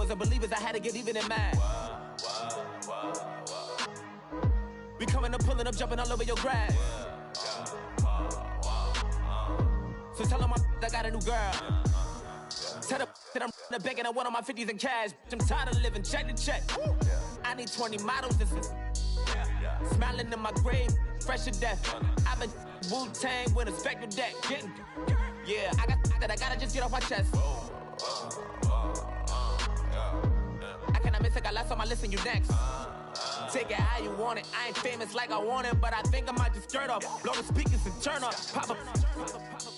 was a believer, I had to get even in mad. We coming up, pulling up, jumping all over your grass. So tell them I got a new girl. Tell them that I'm the bank and I want all my 50s in cash. I'm tired of living check to check. I need 20 models. This is smiling in my grave, fresh to death. I've been Wu-Tang with a spectral deck. Yeah, I gotta just get off my chest. I cannot miss it, got last on my list and you next. Take it how you want it. I ain't famous like I want it, but I think I might just skirt off. Blow the speakers and turn up. Pop up.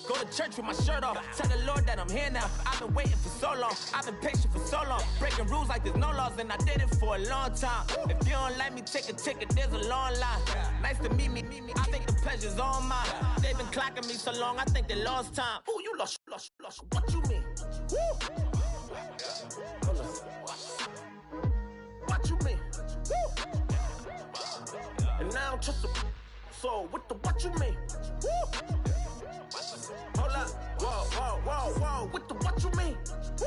Go to church with my shirt off. Tell the Lord that I'm here now. I've been waiting for so long. I've been patient for so long. Breaking rules like there's no laws, and I did it for a long time. If you don't like me, take a ticket. There's a long line. Nice to meet me. I think the pleasure's all mine. They've been clocking me so long, I think they lost time. Ooh, you lost. What you mean? Woo. What you mean? Woo. And now I don't trust the so what you mean? Woo. Hold up, whoa, with the what you mean? Woo.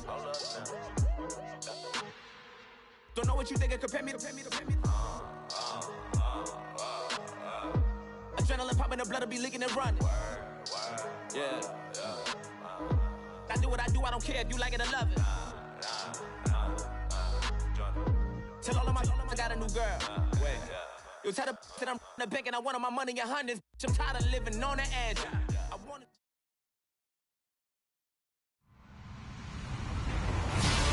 Hold up now. Don't know what you think, compare me. Adrenaline popping, the blood will be leaking and running. Yeah. I do what I do, I don't care if you like it or love it. Tell all of my I got a new girl. Wait. You tell the that I'm in the bank and I want all my money in hundreds. I'm tired of living on the edge. I want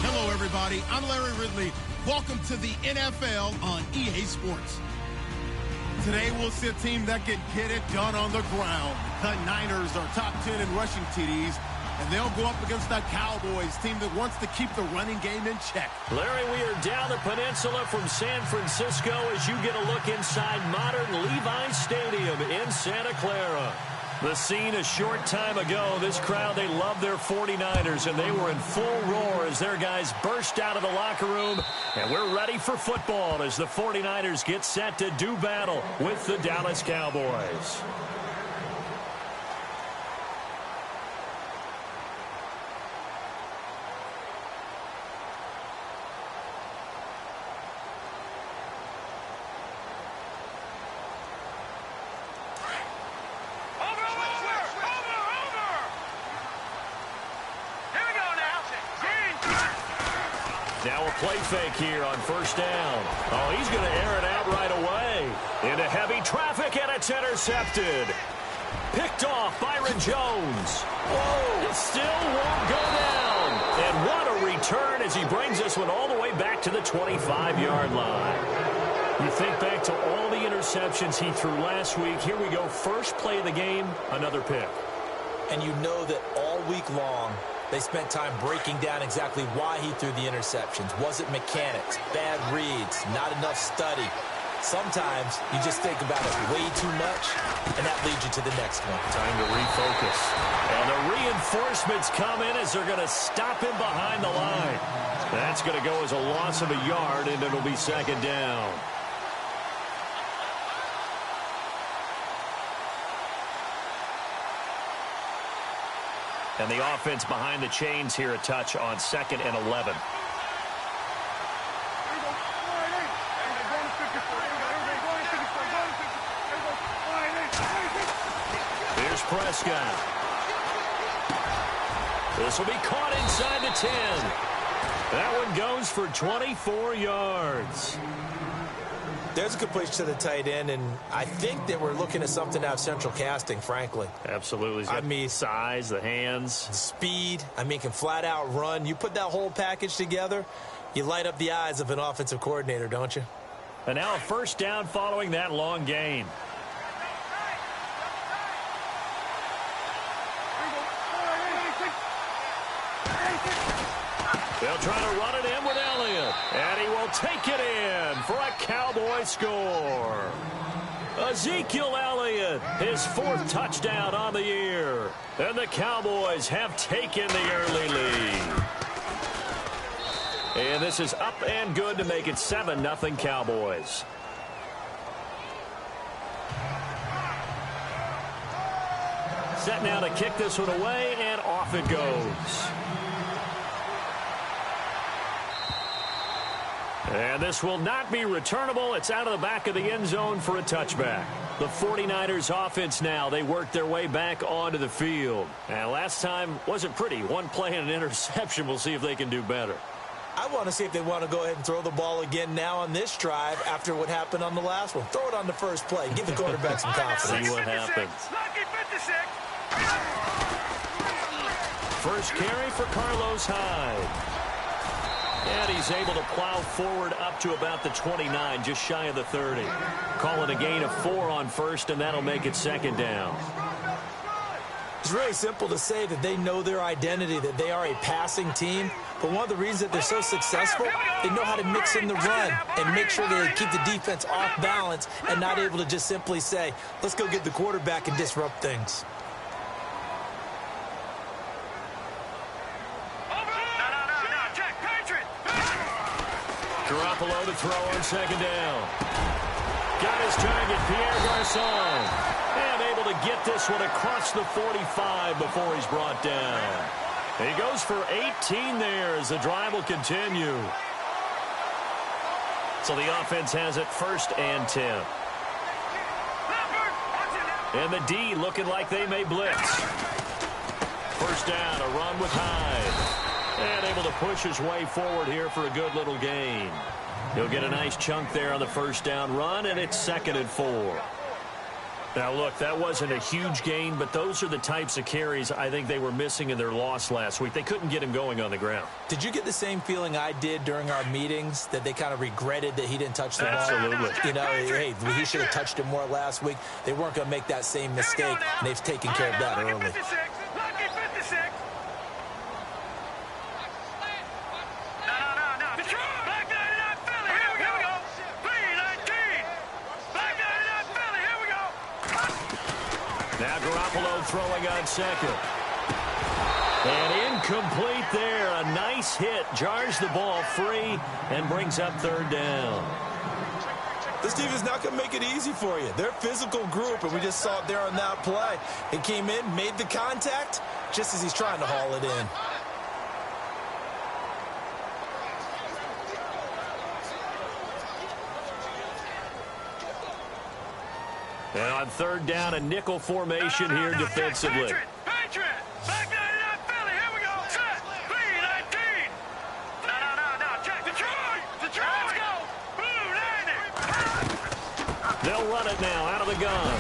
Hello, everybody. I'm Larry Ridley. Welcome to the NFL on EA Sports. Today, we'll see a team that can get it done on the ground. The Niners are top 10 in rushing TDs, and they'll go up against the Cowboys, team that wants to keep the running game in check. Larry, we are down the peninsula from San Francisco as you get a look inside modern Levi Stadium in Santa Clara. The scene a short time ago, this crowd, they love their 49ers, and they were in full roar as their guys burst out of the locker room. And we're ready for football as the 49ers get set to do battle with the Dallas Cowboys. Now a play fake here on first down. Oh, he's going to air it out right away. Into heavy traffic, and it's intercepted. Picked off Byron Jones. Whoa, it still won't go down. And what a return as he brings this one all the way back to the 25-yard line. You think back to all the interceptions he threw last week. Here we go, first play of the game, another pick. And you know that all week long, they spent time breaking down exactly why he threw the interceptions. Was it mechanics, bad reads, not enough study? Sometimes you just think about it way too much, and that leads you to the next one. Time to refocus. And the reinforcements come in as they're going to stop him behind the line. That's going to go as a loss of a yard, and it'll be second down. And the offense behind the chains here, a touch on 2nd and 11. Here's Prescott. This will be caught inside the 10. That one goes for 24 yards. There's a completion to the tight end, and I think that we're looking at something out of central casting, frankly. Absolutely. I mean, size, the hands. Speed. I mean, can flat out run. You put that whole package together, you light up the eyes of an offensive coordinator, don't you? And now a first down following that long gain. They'll try to run it in with Elliott. And he will take it in for a Cowboy score. Ezekiel Elliott, his 4th touchdown on the year. And the Cowboys have taken the early lead. And this is up and good to make it 7-0 Cowboys. Set now to kick this one away, and off it goes. And this will not be returnable. It's out of the back of the end zone for a touchback. The 49ers offense now, they worked their way back onto the field. And last time wasn't pretty. One play and an interception. We'll see if they can do better. I want to see if they want to go ahead and throw the ball again now on this drive after what happened on the last one. Throw it on the first play. Give the quarterback some confidence. See what happens. First carry for Carlos Hyde. And he's able to plow forward up to about the 29, just shy of the 30. Call it a gain of 4 on first, and that'll make it second down. It's really simple to say that they know their identity, that they are a passing team. But one of the reasons that they're so successful, they know how to mix in the run and make sure they keep the defense off balance and not able to just simply say, let's go get the quarterback and disrupt things. Garoppolo to throw on second down. Got his target, Pierre Garçon. And able to get this one across the 45 before he's brought down. He goes for 18 there as the drive will continue. So the offense has it first and 10. And the D looking like they may blitz. First down, a run with Hyde. And able to push his way forward here for a good little gain. He'll get a nice chunk there on the first down run, and it's second and 4. Now, look, that wasn't a huge gain, but those are the types of carries I think they were missing in their loss last week. They couldn't get him going on the ground. Did you get the same feeling I did during our meetings, that they kind of regretted that he didn't touch the ball? Absolutely. You know, hey, he should have touched it more last week. They weren't going to make that same mistake, and they've taken care of that early. Now Garoppolo throwing on second. And incomplete there. A nice hit. Jars the ball free and brings up third down. This team is not going to make it easy for you. They're a physical group, and we just saw it there on that play. It came in, made the contact, just as he's trying to haul it in. And on third down, a nickel formation here defensively. They'll run it now out of the gun.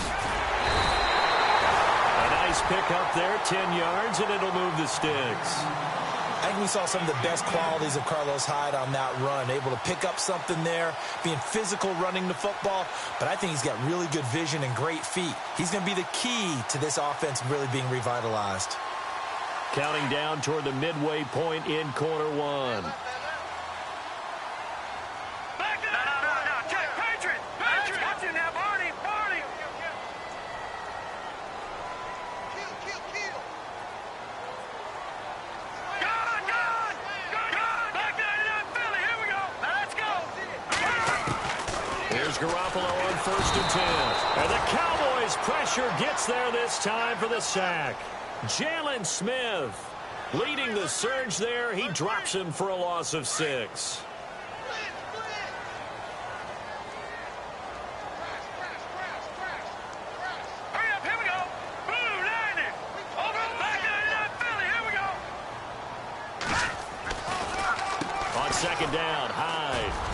A nice pick up there, 10 yards, and it'll move the sticks. I think we saw some of the best qualities of Carlos Hyde on that run. Able to pick up something there, being physical running the football. But I think he's got really good vision and great feet. He's going to be the key to this offense really being revitalized. Counting down toward the midway point in quarter one. Garoppolo on first and 10. And the Cowboys' pressure gets there this time for the sack. Jalen Smith leading the surge there. He drops him for a loss of 6. On second down, Hyde.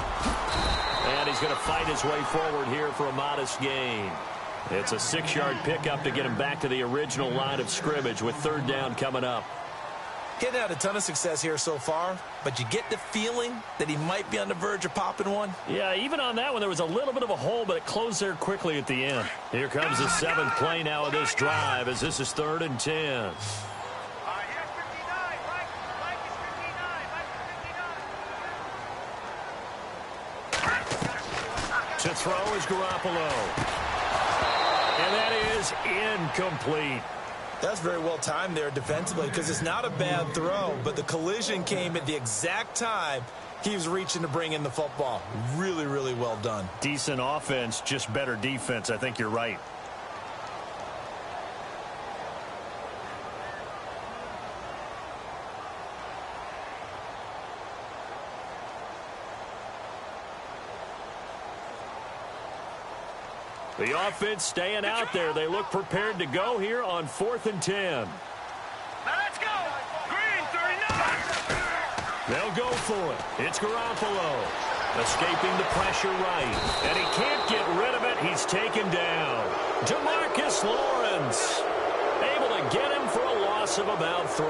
And he's going to fight his way forward here for a modest gain. It's a 6-yard pickup to get him back to the original line of scrimmage with third down coming up. Getting out a ton of success here so far, but you get the feeling that he might be on the verge of popping one. Yeah, even on that one, there was a little bit of a hole, but it closed there quickly at the end. Here comes the 7th play now of this drive as this is third and 10. To throw is Garoppolo. And that is incomplete. That's very well timed there defensively because it's not a bad throw, but the collision came at the exact time he was reaching to bring in the football. Really, really well done. Decent offense, just better defense. I think you're right. The offense staying out there. They look prepared to go here on 4th and 10. Now let's go. Green 39. They'll go for it. It's Garoppolo. Escaping the pressure right. And he can't get rid of it. He's taken down. Demarcus Lawrence able to get him for a loss of about 3.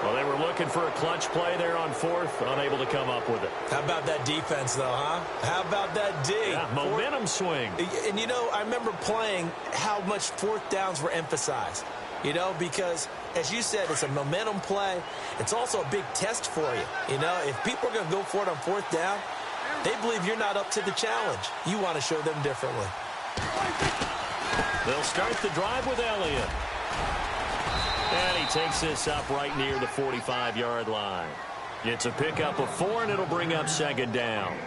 Well, they were looking for a clutch play there on 4th, unable to come up with it. How about that defense, though, huh? How about that D? Yeah, momentum swing. And, you know, I remember playing how much 4th downs were emphasized, you know, because, as you said, it's a momentum play. It's also a big test for you. You know, if people are going to go for it on 4th down, they believe you're not up to the challenge. You want to show them differently. They'll start the drive with Elliott. And he takes this up right near the 45-yard line. It's a pickup of 4, and it'll bring up 2nd down.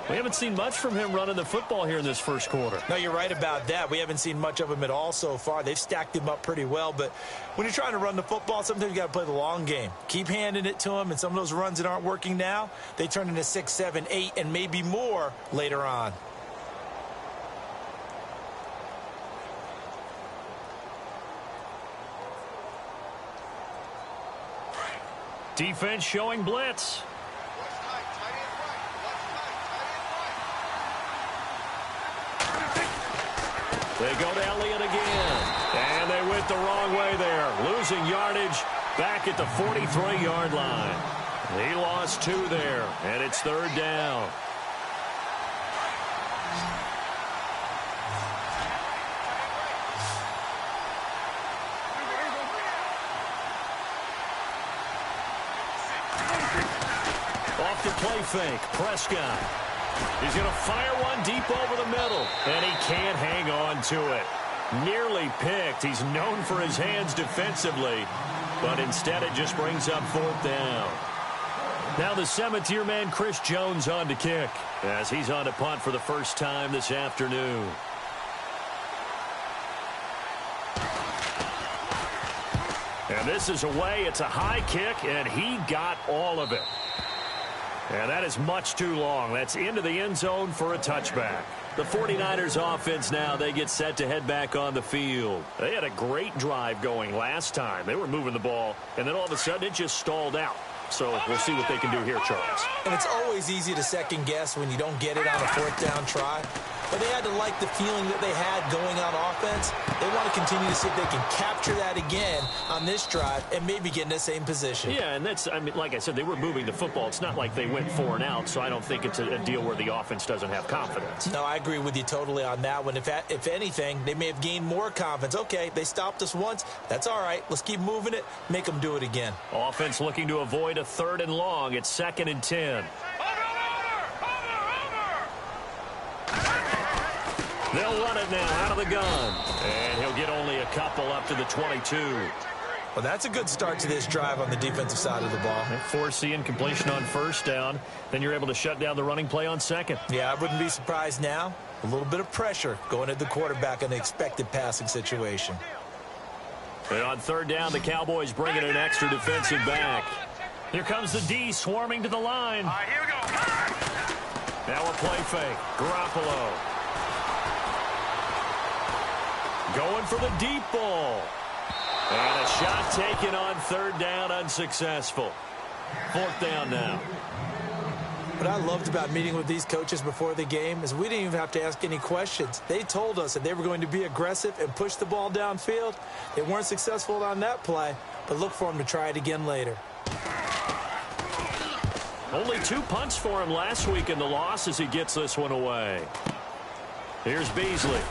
We haven't seen much from him running the football here in this first quarter. No, you're right about that. We haven't seen much of him at all so far. They've stacked him up pretty well, but when you're trying to run the football, sometimes you got to play the long game. Keep handing it to him, and some of those runs that aren't working now, they turn into 6, 7, 8, and maybe more later on. Defense showing blitz. They go to Elliott again. And they went the wrong way there. Losing yardage back at the 43-yard line. He lost 2 there, and it's 3rd down. Off the play fake, Prescott. He's going to fire one deep over the middle, and he can't hang on to it. Nearly picked. He's known for his hands defensively, but instead it just brings up 4th down. Now the 7th-year man, Chris Jones, on to kick, as he's on to punt for the first time this afternoon. And this is away. It's a high kick, and he got all of it. And that is much too long. That's into the end zone for a touchback. The 49ers offense now, they get set to head back on the field. They had a great drive going last time. They were moving the ball, and then all of a sudden it just stalled out. So we'll see what they can do here, Charles. And it's always easy to second guess when you don't get it on a 4th down try. But they had to like the feeling that they had going on offense. They want to continue to see if they can capture that again on this drive and maybe get in the same position. Yeah, and that's, I mean, like I said, they were moving the football. It's not like they went 4 and out, so I don't think it's a deal where the offense doesn't have confidence. No, I agree with you totally on that one. If anything, they may have gained more confidence. Okay, they stopped us once. That's all right. Let's keep moving it. Make them do it again. Offense looking to avoid a 3rd and long. It's 2nd and 10. They'll run it now out of the gun. And he'll get only a couple up to the 22. Well, that's a good start to this drive on the defensive side of the ball. Force the incompletion on 1st down. Then you're able to shut down the running play on 2nd. Yeah, I wouldn't be surprised now. A little bit of pressure going at the quarterback in an expected passing situation. And on 3rd down, the Cowboys bring in an extra defensive back. Here comes the D swarming to the line. All right, here we go. Now a play fake. Garoppolo. Going for the deep ball. And a shot taken on 3rd down, unsuccessful. 4th down now. What I loved about meeting with these coaches before the game is we didn't even have to ask any questions. They told us that they were going to be aggressive and push the ball downfield. They weren't successful on that play, but look for them to try it again later. Only 2 punts for him last week in the loss as he gets this one away. Here's Beasley.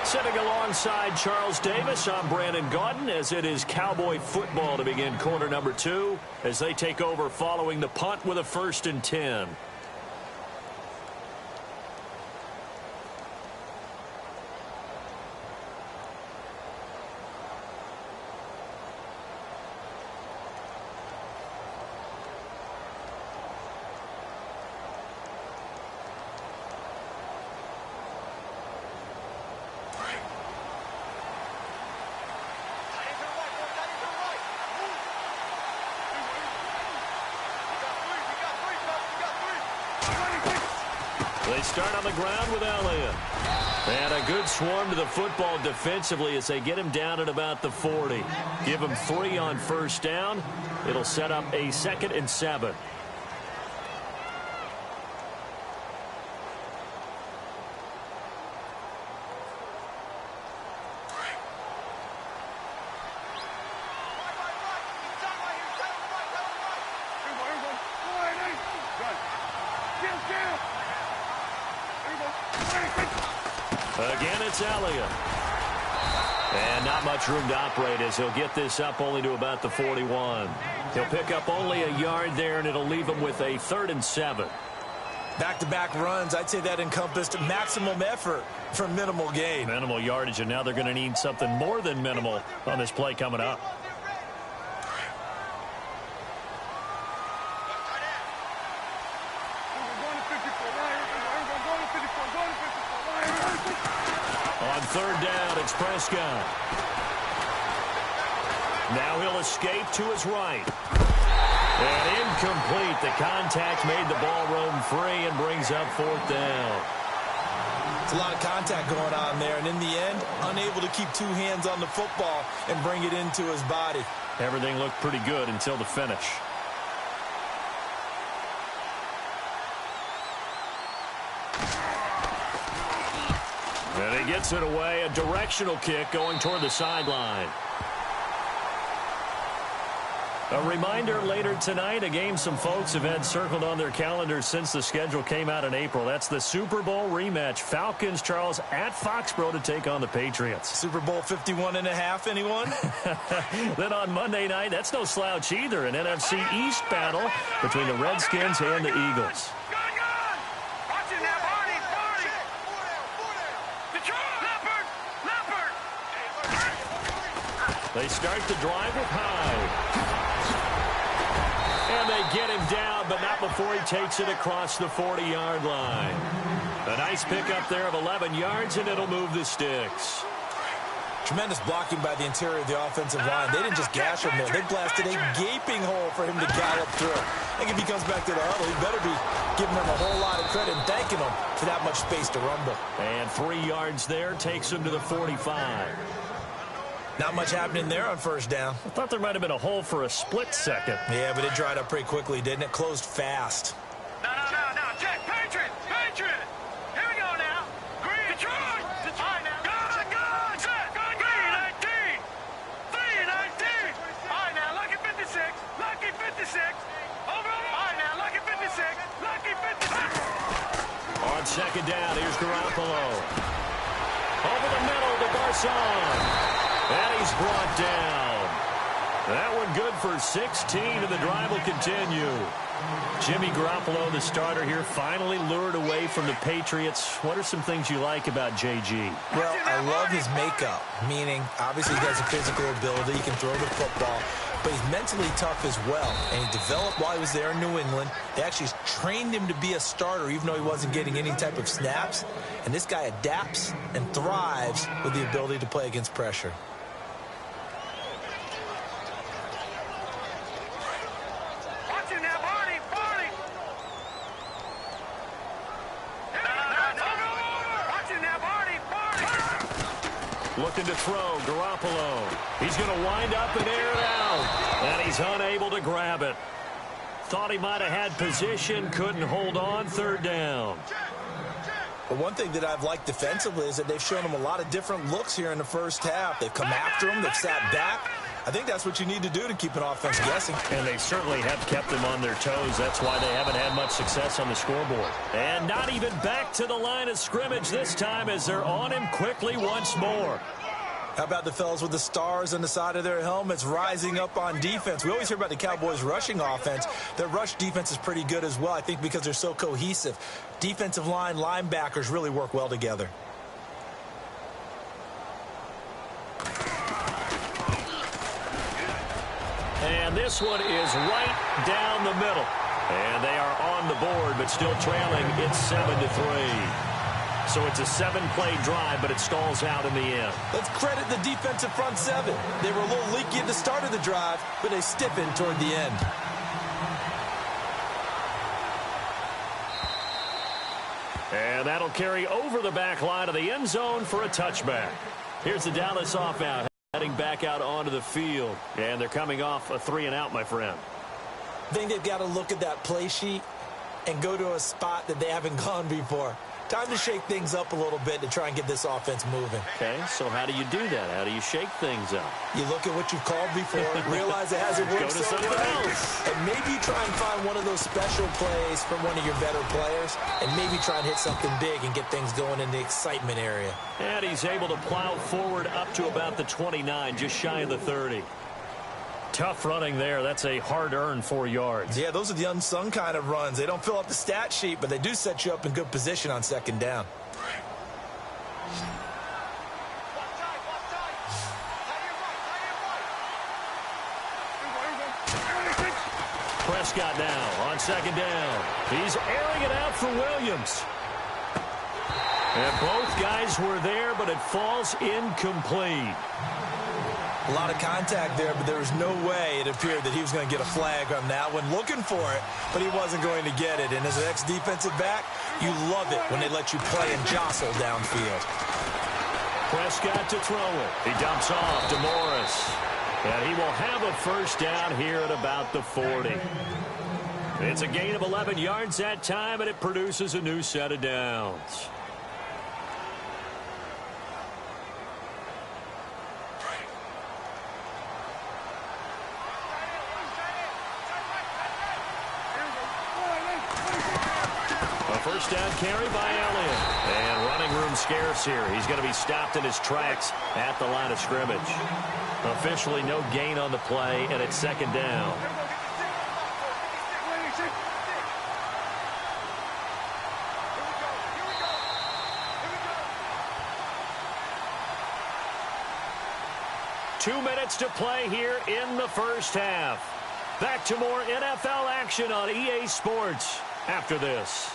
Sitting alongside Charles Davis, I'm Brandon Gaudin, as it is Cowboy football to begin quarter number 2 as they take over following the punt with a 1st and 10. They start on the ground with Elliott. And a good swarm to the football defensively as they get him down at about the 40. Give him 3 on first down. It'll set up a 2nd and 7. Again, it's Elliott. And not much room to operate as he'll get this up only to about the 41. He'll pick up only a yard there, and it'll leave him with a 3rd and 7. Back-to-back runs, I'd say that encompassed maximum effort for minimal gain. Minimal yardage, and now they're going to need something more than minimal on this play coming up. On 3rd down, it's Prescott. Now he'll escape to his right. And incomplete. The contact made the ball roam free and brings up 4th down. It's a lot of contact going on there, and in the end, unable to keep 2 hands on the football and bring it into his body. Everything looked pretty good until the finish. And he gets it away, a directional kick going toward the sideline. A reminder later tonight, a game some folks have had circled on their calendars since the schedule came out in April. That's the Super Bowl rematch. Falcons, Charles, at Foxborough to take on the Patriots. Super Bowl 51.5, anyone? Then on Monday night, that's no slouch either. An NFC East battle between the Redskins and the Eagles. They start the drive with Hyde. And they get him down, but not before he takes it across the 40-yard line. A nice pickup there of 11 yards, and it'll move the sticks. Tremendous blocking by the interior of the offensive line. They didn't just gash him there. They blasted a gaping hole for him to gallop through. I think if he comes back to the huddle, he better be giving them a whole lot of credit and thanking them for that much space to rumble. And 3 yards there takes him to the 45. Not much happening there on first down. I thought there might have been a hole for a split second. Yeah, but it dried up pretty quickly, didn't it? Closed fast. No. Check. Patriot. Here we go now. Green. Detroit. All right, now. Good. Set. Green 19. 3-19. All right, now. Lucky 56. Over. All right, now. Lucky 56. On 2nd down, here's Garoppolo. Over the middle to Garcon. And he's brought down. That one good for 16, and the drive will continue. Jimmy Garoppolo, the starter here, finally lured away from the Patriots. What are some things you like about JG? Well, I love his makeup, meaning obviously he has a physical ability. He can throw the football, but he's mentally tough as well. And he developed while he was there in New England. They actually trained him to be a starter even though he wasn't getting any type of snaps. And this guy adapts and thrives with the ability to play against pressure. Looking to throw, Garoppolo. He's going to wind up and air it out. And he's unable to grab it. Thought he might have had position, couldn't hold on, 3rd down. But one thing that I've liked defensively is that they've shown him a lot of different looks here in the first half. They've come after him, they've sat back. I think that's what you need to do to keep an offense guessing. And they certainly have kept them on their toes. That's why they haven't had much success on the scoreboard. And not even back to the line of scrimmage this time as they're on him quickly once more. How about the fellas with the stars on the side of their helmets rising up on defense? We always hear about the Cowboys' rushing offense. Their rush defense is pretty good as well, I think, because they're so cohesive. Defensive line, linebackers really work well together. And this one is right down the middle. And they are on the board, but still trailing. It's 7-3. So it's a 7-play drive, but it stalls out in the end. Let's credit the defensive front seven. They were a little leaky at the start of the drive, but they stiffened toward the end. And that'll carry over the back line of the end zone for a touchback. Here's the Dallas offense heading back out onto the field. And they're coming off a 3-and-out, my friend. I think they've got to look at that play sheet and go to a spot that they haven't gone before. Time to shake things up a little bit to try and get this offense moving. Okay, so how do you do that? How do you shake things up? You look at what you've called before, realize it hasn't worked so well, and maybe try and find one of those special plays from one of your better players, and maybe try and hit something big and get things going in the excitement area. And he's able to plow forward up to about the 29, just shy of the 30. Tough running there. That's a hard-earned 4 yards. Yeah, those are the unsung kind of runs. They don't fill up the stat sheet, but they do set you up in good position on second down. Prescott now on second down. He's airing it out for Williams. And both guys were there, but it falls incomplete. A lot of contact there, but there was no way it appeared that he was going to get a flag on that one. Looking for it, but he wasn't going to get it. And as an ex-defensive back, you love it when they let you play and jostle downfield. Prescott to throw it. He dumps off to Morris. And he will have a first down here at about the 40. It's a gain of 11 yards that time, and it produces a new set of downs. First down carry by Elliott. And running room scarce here. He's going to be stopped in his tracks at the line of scrimmage. Officially no gain on the play, and it's second down. Two minutes to play here in the first half. Back to more NFL action on EA Sports after this.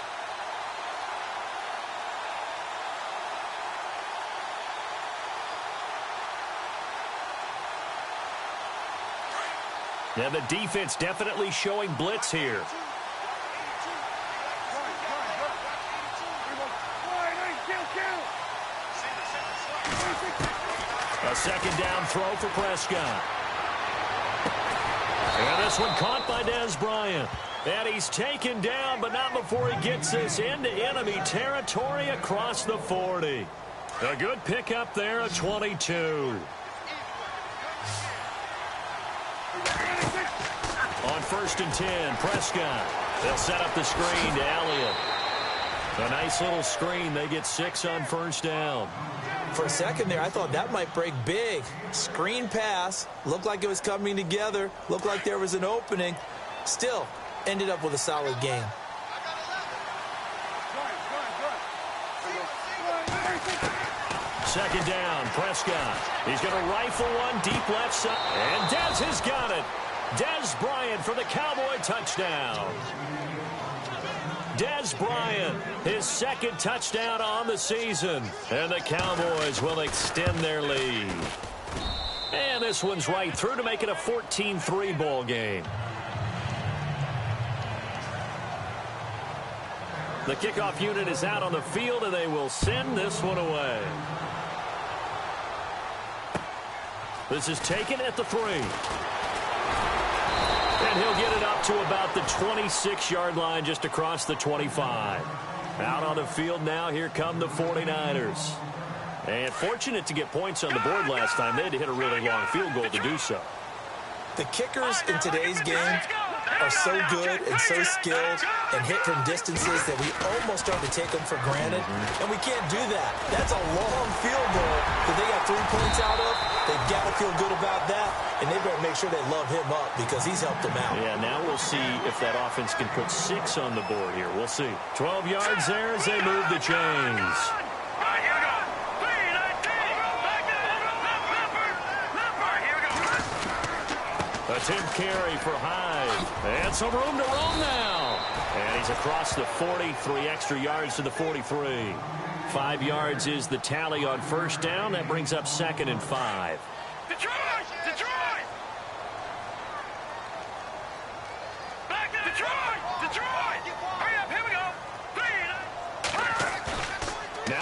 Now the defense definitely showing blitz here. A second down throw for Prescott. And this one caught by Dez Bryant. And he's taken down, but not before he gets this into enemy territory across the 40. A good pickup there at 22. On 1st and 10, Prescott. They'll set up the screen to Elliott. A nice little screen. They get 6 on first down. For a second there, I thought that might break big. Screen pass. Looked like it was coming together. Looked like there was an opening. Still, ended up with a solid game. Second down, Prescott. He's going to rifle one deep left side. And Dez has got it. Dez Bryant for the Cowboy touchdown. Dez Bryant, his second touchdown on the season. And the Cowboys will extend their lead. And this one's right through to make it a 14-3 ball game. The kickoff unit is out on the field, and they will send this one away. This is taken at the 3. And he'll get it up to about the 26-yard line, just across the 25. Out on the field now, here come the 49ers. And fortunate to get points on the board last time. They had to hit a really long field goal to do so. The kickers in today's game are so good and so skilled and hit from distances that we almost start to take them for granted. And we can't do that. That's a long field goal that they got 3 points out of. They've got to feel good about that, and they better make sure they love him up because he's helped them out. Yeah, now we'll see if that offense can put 6 on the board here. We'll see. 12 yards there as they move the chains. Attempt carry for Hyde. And some room to roam now. And he's across the 40, 3 extra yards to the 43. 5 yards is the tally on first down. That brings up 2nd and 5. Detroit! Detroit! Back to Detroit! Detroit! Hurry up, here we go! 3,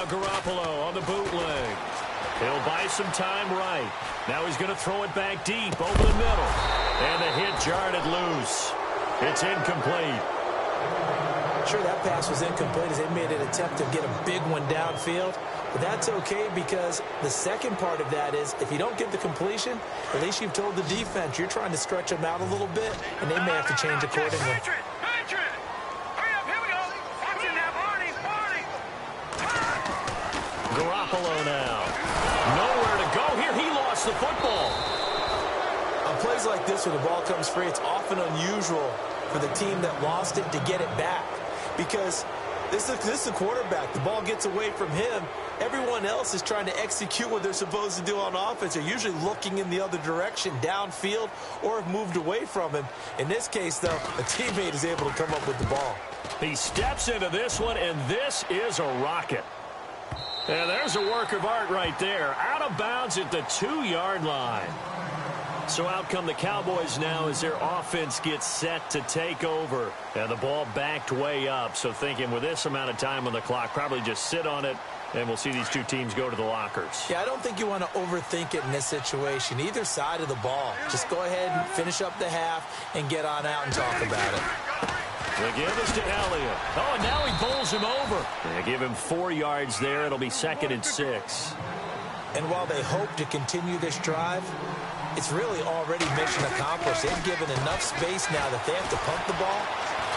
Now Garoppolo on the bootleg. He'll buy some time right. Now he's going to throw it back deep over the middle. And the hit jarred it loose. It's incomplete. Sure, that pass was incomplete as they made an attempt to get a big one downfield. But that's okay because the second part of that is if you don't get the completion, at least you've told the defense you're trying to stretch them out a little bit, and they may have to change accordingly. Patriot! Hurry up, here we go! Watch it now, Barney! Garoppolo now. Nowhere to go here. He lost the football. On plays like this where the ball comes free, it's often unusual for the team that lost it to get it back. Because this is the quarterback. The ball gets away from him. Everyone else is trying to execute what they're supposed to do on offense. They're usually looking in the other direction, downfield, or have moved away from him. In this case, though, a teammate is able to come up with the ball. He steps into this one, and this is a rocket. And there's a work of art right there. Out of bounds at the 2-yard line. So out come the Cowboys now as their offense gets set to take over. And the ball backed way up. So thinking with this amount of time on the clock, probably just sit on it, and we'll see these two teams go to the lockers. Yeah, I don't think you want to overthink it in this situation. Either side of the ball. Just go ahead and finish up the half and get on out and talk about it. They give this to Elliott. Oh, and now he bowls him over. They give him 4 yards there. It'll be 2nd and 6. And while they hope to continue this drive, it's really already mission accomplished. They've given enough space now that they have to pump the ball.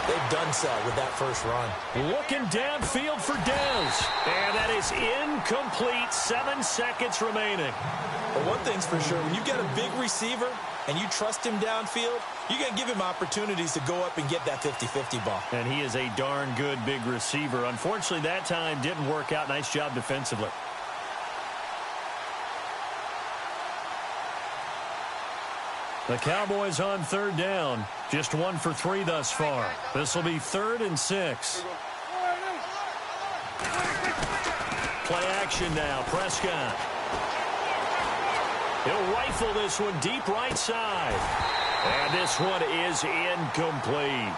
They've done so with that first run. Looking downfield for Dez. And that is incomplete. 7 seconds remaining. But one thing's for sure, when you've got a big receiver and you trust him downfield, you're going to give him opportunities to go up and get that 50-50 ball. And he is a darn good big receiver. Unfortunately, that time didn't work out. Nice job defensively. The Cowboys on 3rd down. Just 1 for 3 thus far. This will be 3rd and 6. Play action now. Prescott. He'll rifle this one deep right side. And this one is incomplete.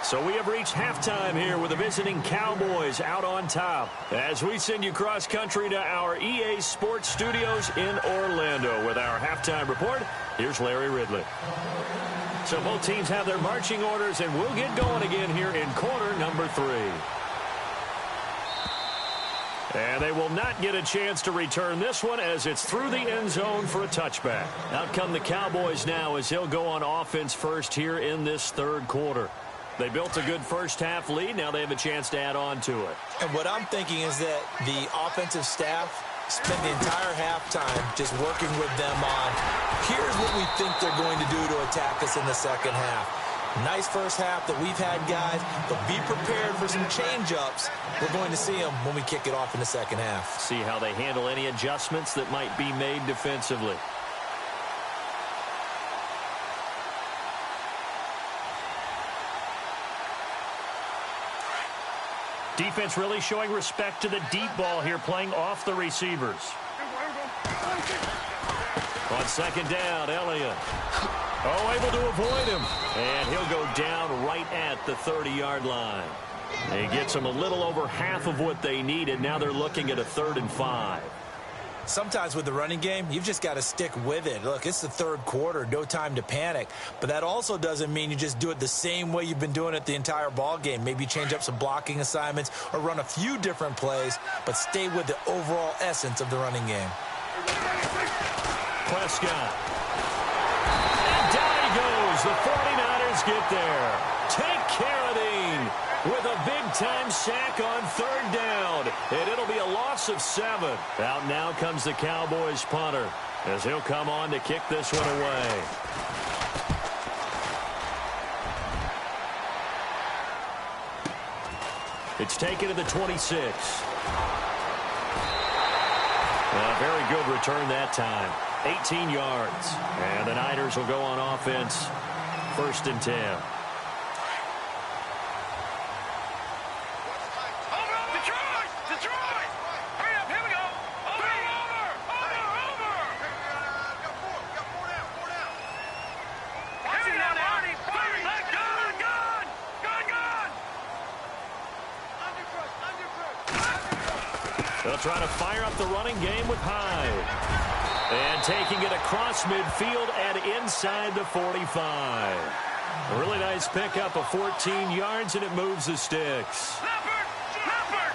So we have reached halftime here with the visiting Cowboys out on top. As we send you cross country to our EA Sports Studios in Orlando with our halftime report. Here's Larry Ridley. So both teams have their marching orders, and we'll get going again here in quarter number 3. And they will not get a chance to return this one as it's through the end zone for a touchback. Out come the Cowboys now as he'll go on offense first here in this 3rd quarter. They built a good first-half lead. Now they have a chance to add on to it. And what I'm thinking is that the offensive staff spent the entire halftime just working with them on, here's what we think they're going to do to attack us in the second half. Nice first half that we've had, guys, but be prepared for some change-ups. We're going to see them when we kick it off in the second half. See how they handle any adjustments that might be made defensively. Defense really showing respect to the deep ball here, playing off the receivers. On 2nd down, Elliott. Oh, able to avoid him. And he'll go down right at the 30-yard line. He gets them a little over half of what they needed. Now they're looking at a 3rd and 5. Sometimes with the running game, you've just got to stick with it. Look, it's the 3rd quarter, no time to panic. But that also doesn't mean you just do it the same way you've been doing it the entire ball game. Maybe change up some blocking assignments or run a few different plays, but stay with the overall essence of the running game. Prescott. And down he goes. The 49ers get there. Take Carradine with a big-time sack on 3rd down. And it'll be a loss of 7. Out now comes the Cowboys punter as he'll come on to kick this one away. It's taken to the 26. A very good return that time. 18 yards. And the Niners will go on offense. 1st and 10. The try to fire up the running game with Hyde. And taking it across midfield and inside the 45. A really nice pickup of 14 yards, and it moves the sticks.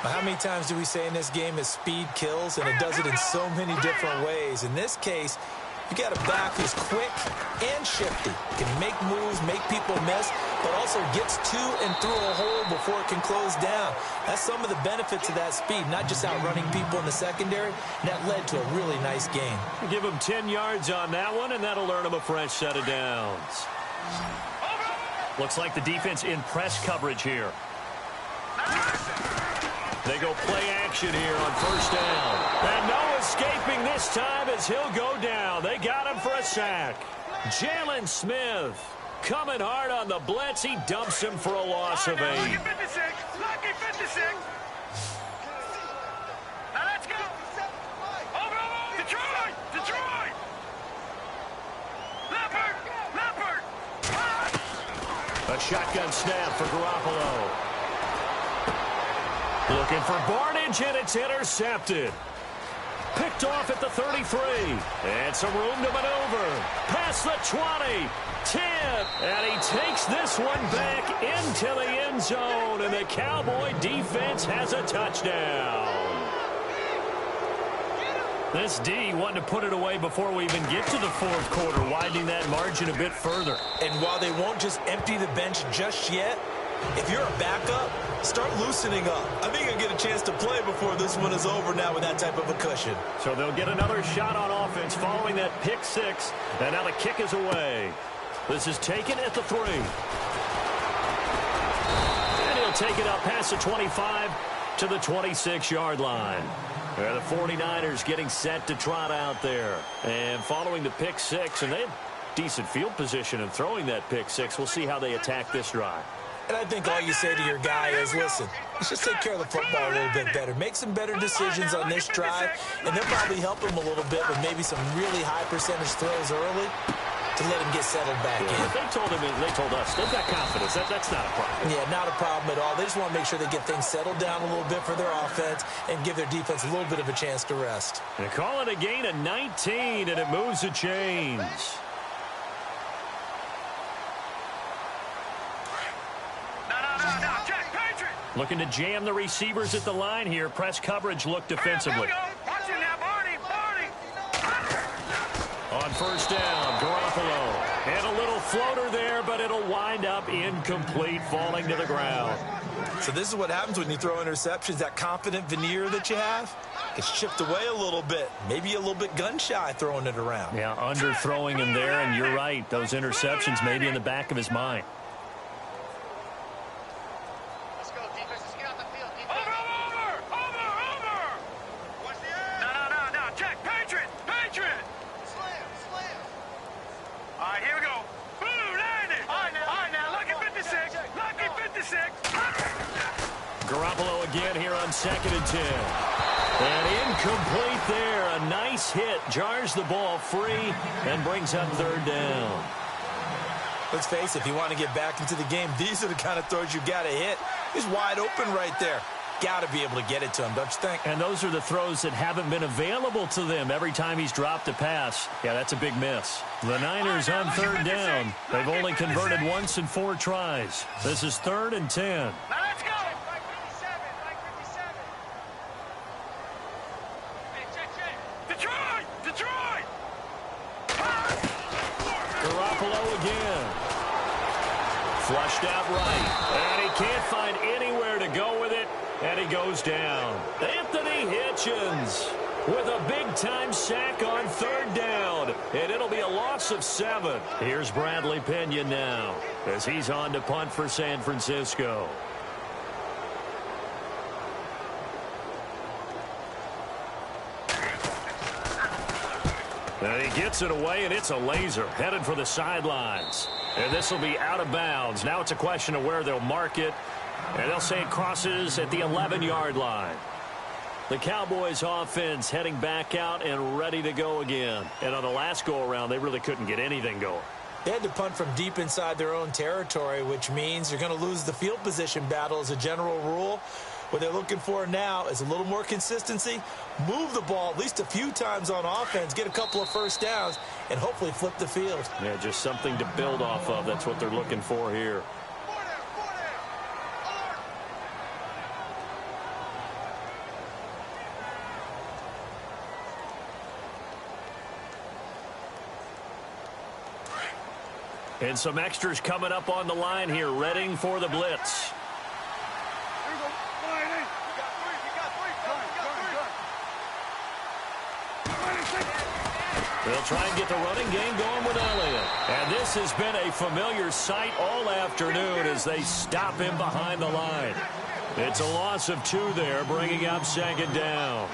How many times do we say in this game that speed kills, and it does it in so many different ways? In this case, you got a back who's quick and shifty. Can make moves, make people miss, but also gets to and through a hole before it can close down. That's some of the benefits of that speed, not just outrunning people in the secondary. That led to a really nice game. Give him 10 yards on that one, and that'll earn him a fresh set of downs. Looks like the defense in press coverage here. They go play action here on first down. And no escaping this time as he'll go down. They got him for a sack. Jalen Smith coming hard on the blitz. He dumps him for a loss of 8. Lucky 56. Lucky 56. Now let's go. Over. Detroit. Detroit. Leopard. Leopard. A shotgun snap for Garoppolo. Looking for Barnage, and it's intercepted. Picked off at the 33. And some room to maneuver. Past the 20. 10. And he takes this one back into the end zone. And the Cowboy defense has a touchdown. This D wanted to put it away before we even get to the fourth quarter, widening that margin a bit further. And while they won't just empty the bench just yet, if you're a backup, start loosening up. I think you'll get a chance to play before this one is over now with that type of a cushion. So they'll get another shot on offense following that pick 6. And now the kick is away. This is taken at the 3. And he'll take it up past the 25 to the 26-yard line. The 49ers getting set to trot out there. And following the pick 6, and they have decent field position in throwing that pick 6. We'll see how they attack this drive. And I think all you say to your guy is, listen, let's just take care of the football a little bit better. Make some better decisions on this drive, and they'll probably help him a little bit with maybe some really high percentage throws early to let him get settled back in. They told us, they've got confidence. That's not a problem. Yeah, not a problem at all. They just want to make sure they get things settled down a little bit for their offense and give their defense a little bit of a chance to rest. They call it a gain of 19, and it moves the chains. Looking to jam the receivers at the line here. Press coverage look defensively. Watch it now, Barney. On first down, Garoppolo. And a little floater there, but it'll wind up incomplete, falling to the ground. So this is what happens when you throw interceptions. That confident veneer that you have gets chipped away a little bit. Maybe a little bit gun-shy throwing it around. Yeah, underthrowing him there, and you're right. Those interceptions may be in the back of his mind. Garoppolo again here on 2nd and 10. And incomplete there. A nice hit. Jars the ball free and brings up 3rd down. Let's face it, if you want to get back into the game, these are the kind of throws you got to hit. He's wide open right there. Got to be able to get it to him, don't you think? And those are the throws that haven't been available to them every time he's dropped a pass. Yeah, that's a big miss. The Niners on 3rd down. They've only converted once in 4 tries. This is 3rd and 10. Flushed out right, and he can't find anywhere to go with it, and he goes down. Anthony Hitchens with a big-time sack on 3rd down, and it'll be a loss of 7. Here's Bradley Pinion now as he's on to punt for San Francisco. And he gets it away, and it's a laser headed for the sidelines. And this will be out of bounds. Now it's a question of where they'll mark it. And they'll say it crosses at the 11-yard line. The Cowboys offense heading back out and ready to go again. And on the last go-around, they really couldn't get anything going. They had to punt from deep inside their own territory, which means you're going to lose the field position battle as a general rule, What they're looking for now is a little more consistency, move the ball at least a few times on offense, get a couple of first downs, and hopefully flip the field. Yeah, just something to build off of. That's what they're looking for here. And some extras coming up on the line here, readying for the blitz. They'll try and get the running game going with Elliott. And this has been a familiar sight all afternoon as they stop him behind the line. It's a loss of 2 there, bringing up second down.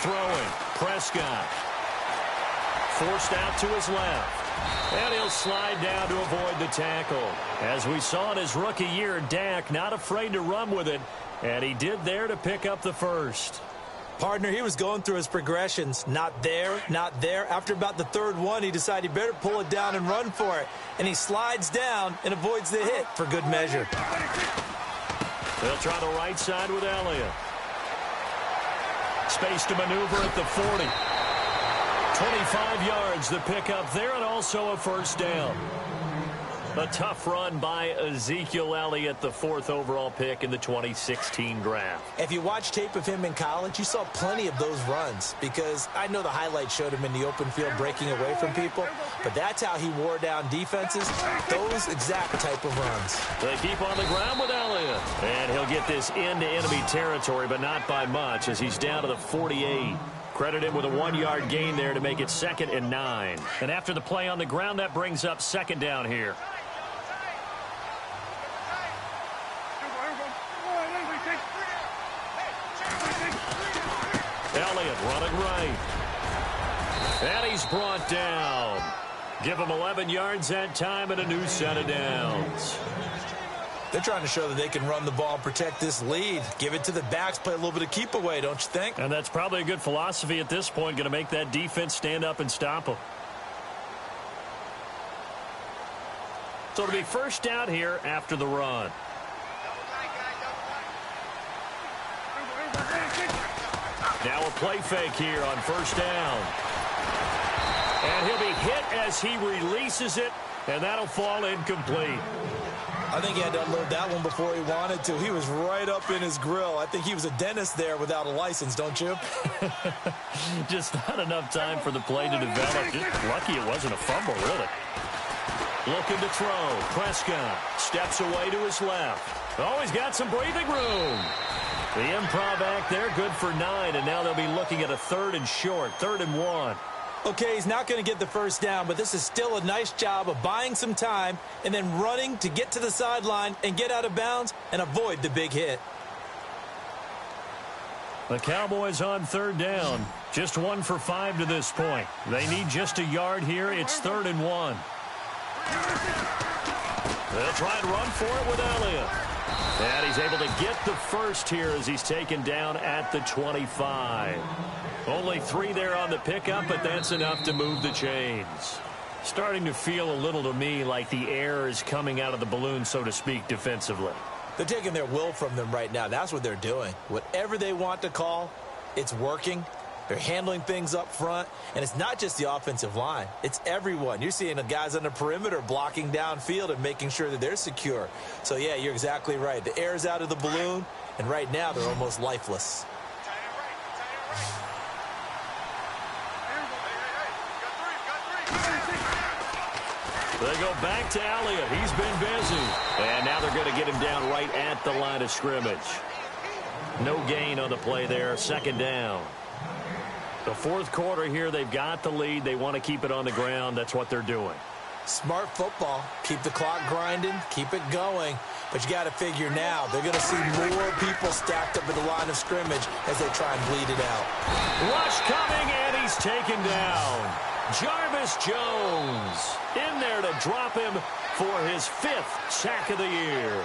Throwing, Prescott. Forced out to his left. And he'll slide down to avoid the tackle. As we saw in his rookie year, Dak not afraid to run with it. And he did there to pick up the first. Partner, he was going through his progressions. Not there, not there. After about the third one, he decided he better pull it down and run for it. And he slides down and avoids the hit for good measure. They'll try the right side with Elliott. Space to maneuver at the 40. 25 yards the pickup there, and also a first down. A tough run by Ezekiel Elliott, the 4th overall pick in the 2016 draft. If you watch tape of him in college, you saw plenty of those runs, because I know the highlights showed him in the open field breaking away from people, but that's how he wore down defenses, those exact type of runs. They keep on the ground with Elliott, and he'll get this into enemy territory, but not by much, as he's down to the 48. Credit him with a 1-yard gain there to make it 2nd and 9. And after the play on the ground, that brings up second down here. Elliott running right. And he's brought down. Give him 11 yards that time and a new set of downs. They're trying to show that they can run the ball and protect this lead. Give it to the backs, play a little bit of keep away, don't you think? And that's probably a good philosophy at this point, going to make that defense stand up and stop them. So it'll be first down here after the run. Now a play fake here on first down. And he'll be hit as he releases it, and that'll fall incomplete. I think he had to unload that one before he wanted to. He was right up in his grill. I think he was a dentist there without a license, don't you? Just not enough time for the play to develop. Just lucky it wasn't a fumble, really. Looking to throw. Prescott steps away to his left. Oh, he's got some breathing room. The improv act there, good for 9, and now they'll be looking at a 3rd and short, 3rd and 1. Okay, he's not going to get the first down, but this is still a nice job of buying some time and then running to get to the sideline and get out of bounds and avoid the big hit. The Cowboys on 3rd down. Just 1 for 5 to this point. They need just a yard here. It's 3rd and 1. They'll try and run for it with Elliott. And he's able to get the first here as he's taken down at the 25. Only 3 there on the pickup, but that's enough to move the chains. Starting to feel a little to me like the air is coming out of the balloon, so to speak, defensively. They're taking their will from them right now. That's what they're doing. Whatever they want to call, it's working. They're handling things up front, and it's not just the offensive line. It's everyone. You're seeing the guys on the perimeter blocking downfield and making sure that they're secure. So, yeah, you're exactly right. The air's out of the balloon, and right now they're almost lifeless. They go back to Elliott. He's been busy. And now they're going to get him down right at the line of scrimmage. No gain on the play there. 2nd down. The 4th quarter here, they've got the lead. They want to keep it on the ground. That's what they're doing. Smart football. Keep the clock grinding. Keep it going. But you got to figure now, they're going to see more people stacked up at the line of scrimmage as they try and bleed it out. Rush coming, and he's taken down. Jarvis Jones in there to drop him for his 5th sack of the year.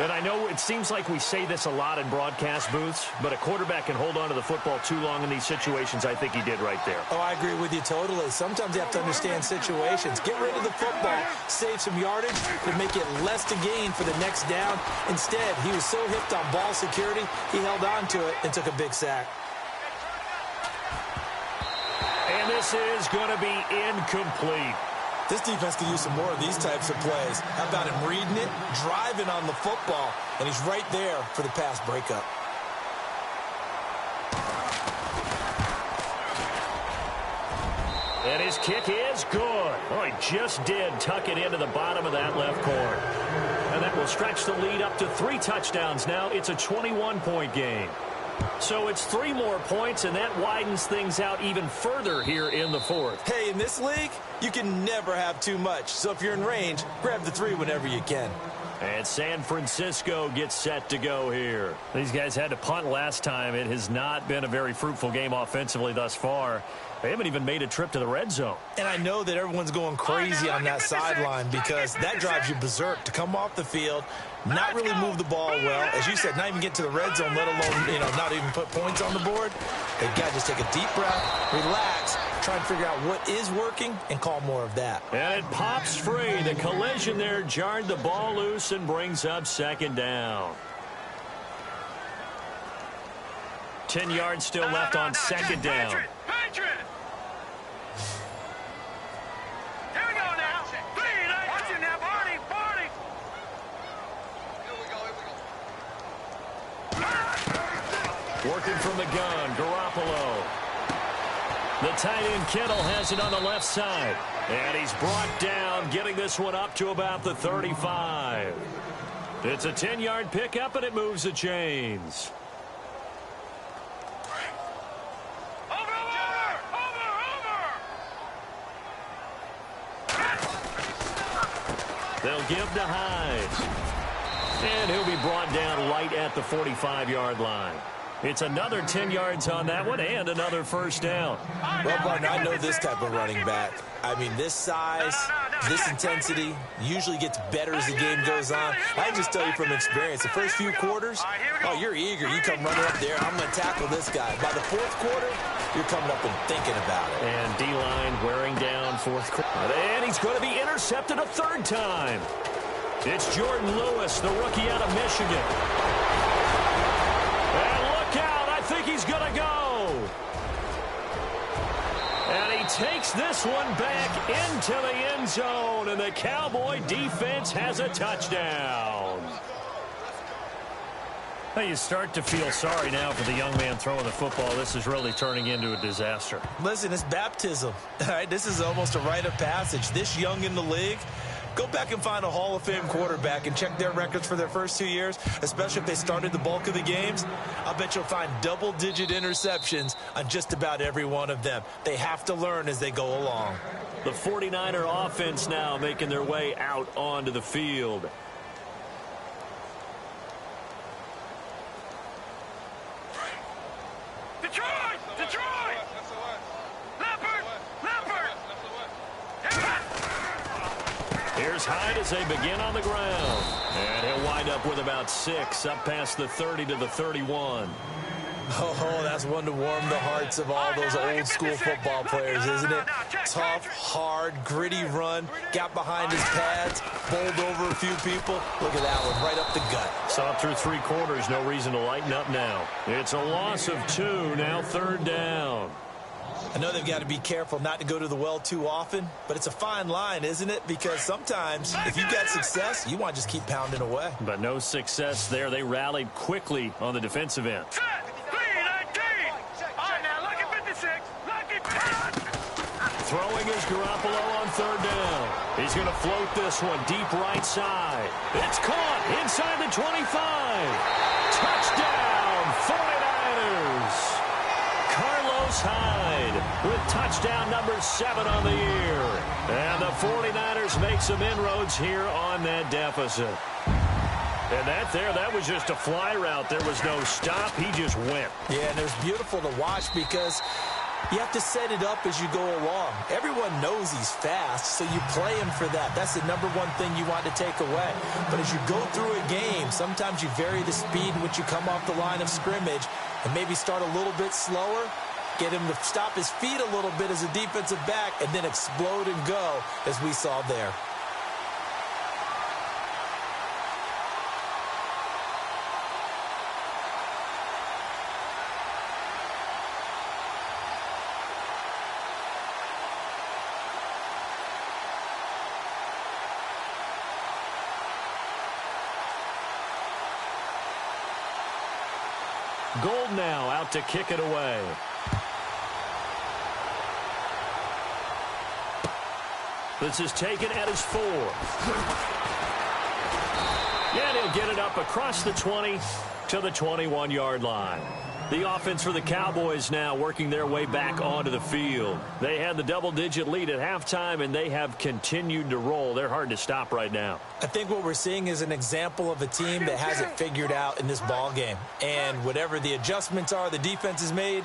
And I know it seems like we say this a lot in broadcast booths, but a quarterback can hold on to the football too long in these situations. I think he did right there. Oh, I agree with you totally. Sometimes you have to understand situations. Get rid of the football, save some yardage, and make it less to gain for the next down. Instead, he was so hipped on ball security, he held on to it and took a big sack. And this is going to be incomplete. This defense could use some more of these types of plays. How about him reading it, driving on the football, and he's right there for the pass breakup. And his kick is good. Oh, he just did tuck it into the bottom of that left corner. And that will stretch the lead up to 3 touchdowns now. It's a 21-point game. So it's 3 more points, and that widens things out even further here in the 4th. Hey, in this league, you can never have too much. So if you're in range, grab the 3 whenever you can. And San Francisco gets set to go here. These guys had to punt last time. It has not been a very fruitful game offensively thus far. They haven't even made a trip to the red zone. And I know that everyone's going crazy on that sideline because that drives you berserk to come off the field, not really move the ball well. As you said, not even get to the red zone, let alone, not even put points on the board. They got to just take a deep breath, relax, try and figure out what is working and call more of that. And it pops free. The collision there jarred the ball loose and brings up 2nd down. 10 yards still left on 2nd down. Patriot! Here we go now. Watch it now, Barney. Working from the gun, Garoppolo. The tight end Kittle has it on the left side. And he's brought down, getting this one up to about the 35. It's a 10-yard pickup, and it moves the chains. They'll give to Hyde. And he'll be brought down right at the 45-yard line. It's another 10 yards on that one and another 1st down. Well, partner, I know this type of running back. I mean, this size, this intensity usually gets better as the game goes on. I can just tell you from experience, the first few quarters, oh, you're eager. You come running up there, I'm going to tackle this guy. By the 4th quarter, you're coming up and thinking about it. And D-line wearing down 4th quarter. And he's going to be intercepted a 3rd time. It's Jordan Lewis, the rookie out of Michigan. And look out, I think he's going to go. And he takes this one back into the end zone, and the Cowboy defense has a touchdown. Now you start to feel sorry now for the young man throwing the football. This is really turning into a disaster. Listen, it's baptism. All right, this is almost a rite of passage. This young in the league, go back and find a Hall of Fame quarterback and check their records for their first 2 years, especially if they started the bulk of the games. I'll bet you'll find double-digit interceptions on just about every one of them. They have to learn as they go along. The 49er offense now making their way out onto the field. Detroit! Leopard! Here's Hyde as they begin on the ground. And he'll wind up with about 6 up past the 30 to the 31. Oh, that's one to warm the hearts of all those old school football players, isn't it? Tough, hard, gritty run, got behind his pads, bowled over a few people. Look at that one, right up the gut. Saw through 3 quarters, no reason to lighten up now. It's a loss of 2, now 3rd down. I know they've got to be careful not to go to the well too often, but it's a fine line, isn't it? Because sometimes, if you've got success, you want to just keep pounding away. But no success there. They rallied quickly on the defensive end. Throwing is Garoppolo on 3rd down. He's going to float this one deep right side. It's caught inside the 25. Touchdown, 49ers. Carlos Hyde with touchdown number 7 on the year. And the 49ers make some inroads here on that deficit. And that was just a fly route. There was no stop. He just went. Yeah, and it was beautiful to watch because You have to set it up as you go along. Everyone knows he's fast, so you play him for that. That's the number one thing you want to take away. But as you go through a game, sometimes you vary the speed in which you come off the line of scrimmage and maybe start a little bit slower, get him to stop his feet a little bit as a defensive back, and then explode and go, as we saw there. Gold now out to kick it away. This is taken at his 4. And he'll get it up across the 20 to the 21-yard line. The offense for the Cowboys now working their way back onto the field. They had the double-digit lead at halftime, and they have continued to roll. They're hard to stop right now. I think what we're seeing is an example of a team that has it figured out in this ball game. And whatever the adjustments are the defense has made,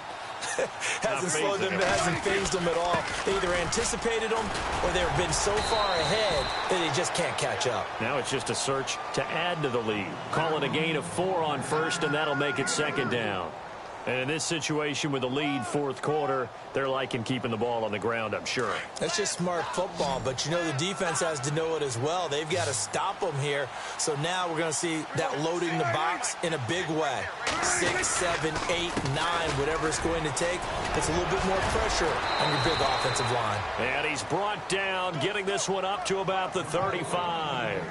hasn't slowed them, hasn't phased them at all. They either anticipated them or they've been so far ahead that they just can't catch up. Now it's just a search to add to the lead. Call it a gain of 4 on first, and that'll make it second down. And in this situation with the lead fourth quarter, they're liking keeping the ball on the ground, I'm sure. That's just smart football, but you know the defense has to know it as well. They've got to stop them here. So now we're going to see that loading the box in a big way. 6, 7, 8, 9, whatever it's going to take. It's a little bit more pressure on your big offensive line. And he's brought down, getting this one up to about the 35.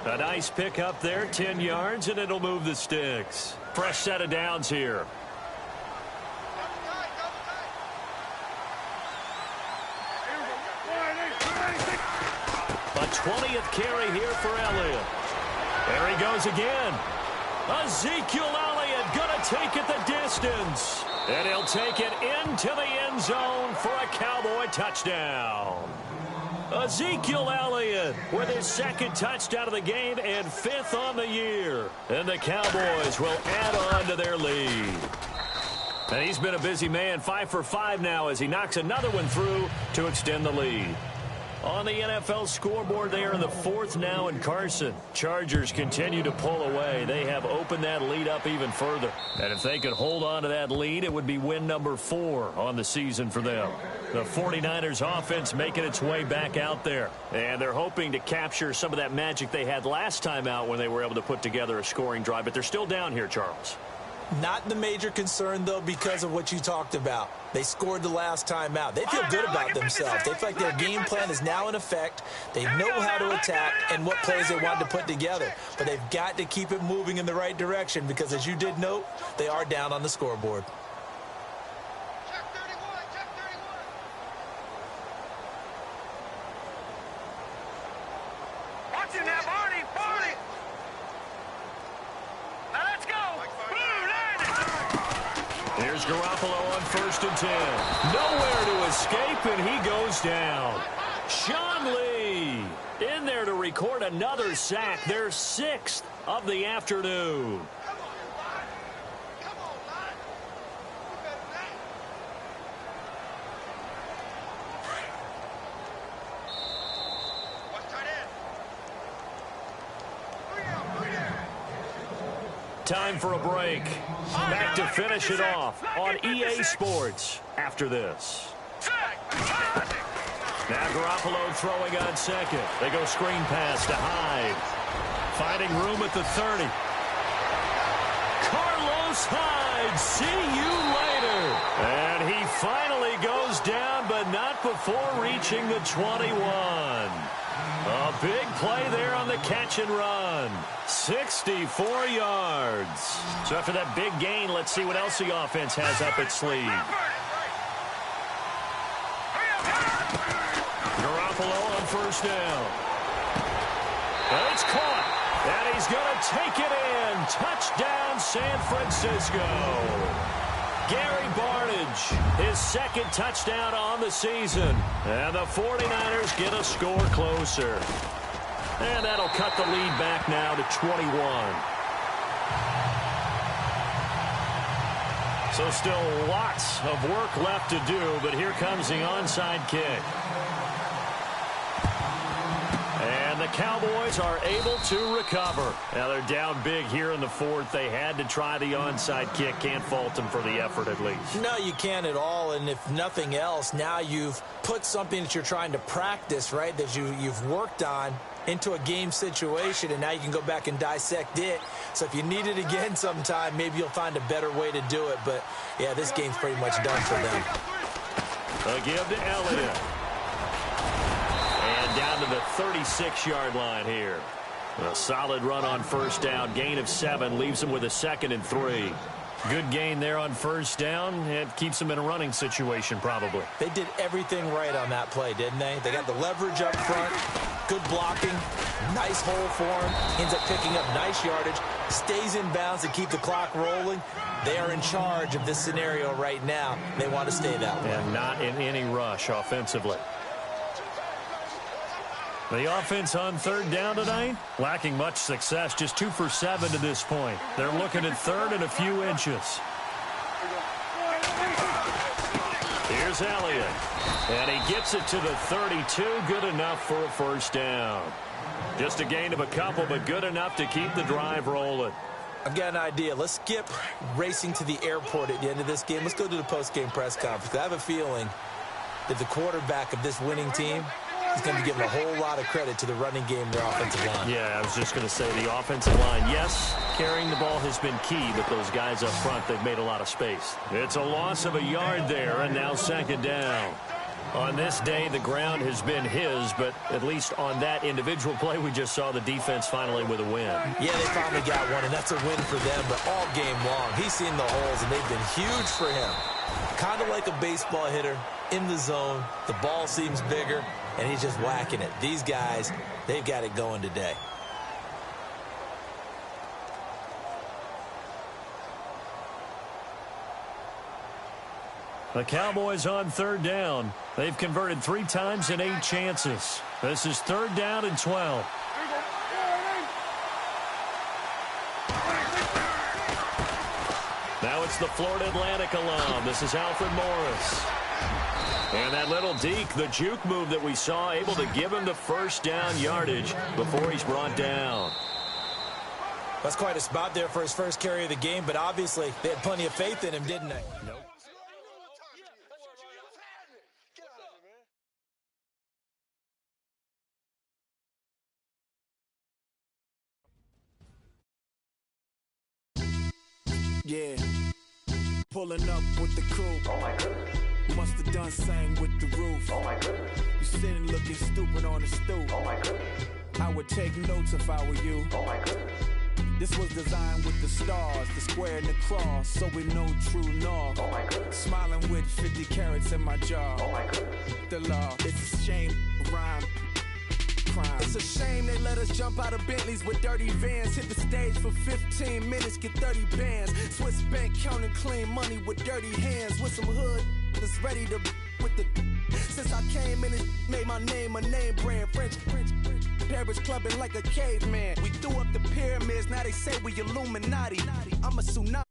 A nice pick up there, 10 yards, and it'll move the sticks. Fresh set of downs here. A 20th carry here for Elliott. There he goes again. Ezekiel Elliott going to take it the distance. And he'll take it into the end zone for a Cowboy touchdown. Ezekiel Elliott with his second touchdown of the game and 5th on the year. And the Cowboys will add on to their lead. And he's been a busy man, 5 for 5 now as he knocks another one through to extend the lead. On the NFL scoreboard, they are in the 4th now in Carson. Chargers continue to pull away. They have opened that lead up even further. And if they could hold on to that lead, it would be win number 4 on the season for them. The 49ers offense making its way back out there. And they're hoping to capture some of that magic they had last time out when they were able to put together a scoring drive. But they're still down here, Charles. Not the major concern, though, because of what you talked about. They scored the last time out. They feel good about themselves. They feel like their game plan is now in effect. They know how to attack and what plays they want to put together. But they've got to keep it moving in the right direction because, as you did note, they are down on the scoreboard. Watch him now, Barney! Barney! Now let's go! Here's Garoppolo on 1st and 10. Nowhere to escape, and he goes down. Sean Lee in there to record another sack. Their 6th of the afternoon. Time for a break. Back to finish it off on EA Sports after this. Now Garoppolo throwing on 2nd. They go screen pass to Hyde. Finding room at the 30. Carlos Hyde, see you later. And he finally goes down, but not before reaching the 21. A big play there on the catch and run. 64 yards. So after that big gain, let's see what else the offense has up its sleeve. Garoppolo on 1st down. And it's caught. And he's going to take it in. Touchdown, San Francisco. Gary Barnidge, his 2nd touchdown on the season. And the 49ers get a score closer. And that'll cut the lead back now to 21. So still lots of work left to do, but here comes the onside kick. And the Cowboys are able to recover. Now they're down big here in the fourth. They had to try the onside kick. Can't fault them for the effort at least. No, you can't at all. And if nothing else, now you've put something that you're trying to practice, right, that you've worked on into a game situation, and now you can go back and dissect it. So if you need it again sometime, maybe you'll find a better way to do it. But, yeah, this game's pretty much done for them. A give to Elliott. And down to the 36-yard line here. A solid run on first down. Gain of 7 leaves them with a 2nd and 3. Good gain there on first down. It keeps them in a running situation probably. They did everything right on that play, didn't they? They got the leverage up front. Good blocking. Nice hole for him. Ends up picking up nice yardage. Stays in bounds to keep the clock rolling. They are in charge of this scenario right now. They want to stay that way. And not in any rush offensively. The offense on third down tonight, lacking much success, just 2 for 7 to this point. They're looking at third and a few inches. Here's Elliott, and he gets it to the 32, good enough for a first down. Just a gain of a couple, but good enough to keep the drive rolling. I've got an idea. Let's skip racing to the airport at the end of this game. Let's go to the post-game press conference. I have a feeling that the quarterback of this winning team is going to be giving a whole lot of credit to the running game, their offensive line. Yeah, I was just going to say the offensive line, yes, carrying the ball has been key, but those guys up front, they've made a lot of space. It's a loss of a yard there, and now 2nd down. On this day, the ground has been his, but at least on that individual play, we just saw the defense finally with a win. Yeah, they finally got one, and that's a win for them, but all game long, he's seen the holes, and they've been huge for him. Kind of like a baseball hitter in the zone. The ball seems bigger, and he's just whacking it. These guys, they've got it going today. The Cowboys on third down. They've converted 3 times in 8 chances. This is 3rd down and 12. Now it's the Florida Atlantic alum. This is Alfred Morris. And that little deke, the juke move that we saw, able to give him the first down yardage before he's brought down. That's quite a spot there for his first carry of the game, but obviously they had plenty of faith in him, didn't they? Nope. Yeah, pulling up with the crew. Oh my goodness. Must have done same with the roof. Oh my goodness. You sitting looking stupid on the stoop. Oh my goodness. I would take notes if I were you. Oh my goodness. This was designed with the stars, the square and the cross, so we know true north. Oh my goodness. Smiling with 50 carats in my jaw. Oh my goodness. The law, it's a shame, rhyme. Crime. It's a shame they let us jump out of Bentleys with dirty vans. Hit the stage for 15 minutes, get 30 bands. Swiss bank counting clean money with dirty hands. With some hood that's ready to with the. Since I came in, it made my name a name brand. French. Paris clubbing like a caveman. We threw up the pyramids, now they say we Illuminati. I'm a tsunami.